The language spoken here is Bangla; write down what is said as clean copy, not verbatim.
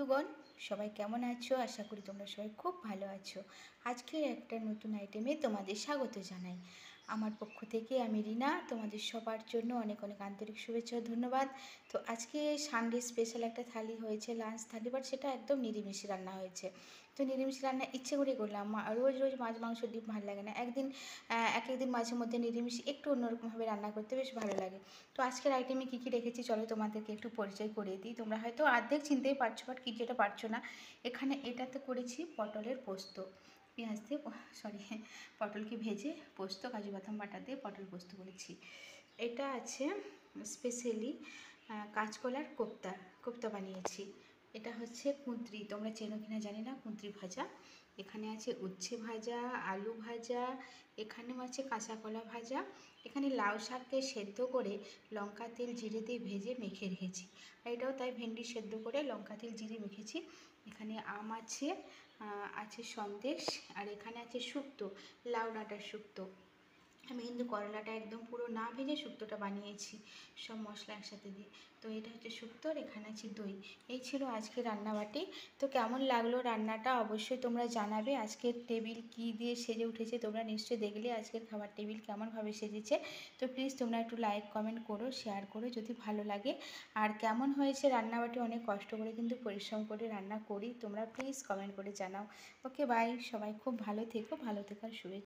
বন্ধুগণ, সবাই কেমন আছো? আশা করি তোমরা সবাই খুব ভালো আছো। আজকের একটা নতুন আইটেমে তোমাদের স্বাগত জানাই। আমার পক্ষ থেকে আমি রিনা, তোমাদের সবার জন্য অনেক অনেক আন্তরিক শুভেচ্ছা ও ধন্যবাদ। তো আজকে সানডে স্পেশাল একটা থালি হয়েছে, লাঞ্চ থালি, বাট সেটা একদম নিরামিষ রান্না হয়েছে। তো নিরামিষ রান্না ইচ্ছে করে করলাম। রোজ রোজ মাছ মাংস ডিম ভালো লাগে না, একদিন মাঝে মধ্যে নিরামিষ একটু অন্যরকমভাবে রান্না করতে বেশ ভালো লাগে। তো আজকের আইটেমে কী কী রেখেছি চলো তোমাদেরকে একটু পরিচয় করিয়ে দিই। তোমরা হয়তো অর্ধেক চিনতেই পারছো, বাট কী যেটা পারছো না। এখানে এটাতে করেছি পটলের পোস্ত, পেঁয়াজ দিয়ে পটলকে ভেজে পোস্ত, কাজু বাদাম বাটা দিয়ে পটল পোস্ত করেছি। এটা আছে স্পেশালি কাঁচকলার কোপ্তা বানিয়েছি। এটা হচ্ছে কুঁদরি, তোমরা চেনো কিনা জানি না, কুঁদরি ভাজা। এখানে আছে উচ্ছে ভাজা, আলু ভাজা, এখানেও আছে কাঁচা কলা ভাজা। এখানে লাউ শাককে সেদ্ধ করে লঙ্কা তেল জিরে দিয়ে ভেজে মেখে রেখেছি। আর এটাও তাই ভেন্ডি সেদ্ধ করে লঙ্কা তেল জিরে মেখেছি। এখানে আম আছে, আছে সন্দেশ, আর এখানে আছে শুক্তো, লাউ ডাঁটার শুক্তো। আমি কিন্তু করলাটা একদম পুরো না ভেজে শুক্তোটা বানিয়েছি সব মশলা একসাথে দিয়ে। তো এটা হচ্ছে শুক্তো, আর এখানে আছে দই। এই ছিল আজকে রান্নাবাটি। তো কেমন লাগলো রান্নাটা অবশ্যই তোমরা জানাবে। আজকের টেবিল কী দিয়ে সেজে উঠেছে তোমরা নিশ্চয়ই দেখলে, আজকের খাবার টেবিল কেমনভাবে সেজেছে। তো প্লিজ তোমরা একটু লাইক কমেন্ট করো, শেয়ার করো যদি ভালো লাগে। আর কেমন হয়েছে রান্নাবাটি, অনেক কষ্ট করে কিন্তু পরিশ্রম করে রান্না করি, তোমরা প্লিজ কমেন্ট করে জানাও। ওকে বাই, সবাই খুব ভালো থেকো, ভালো থেকার শুভেচ্ছা।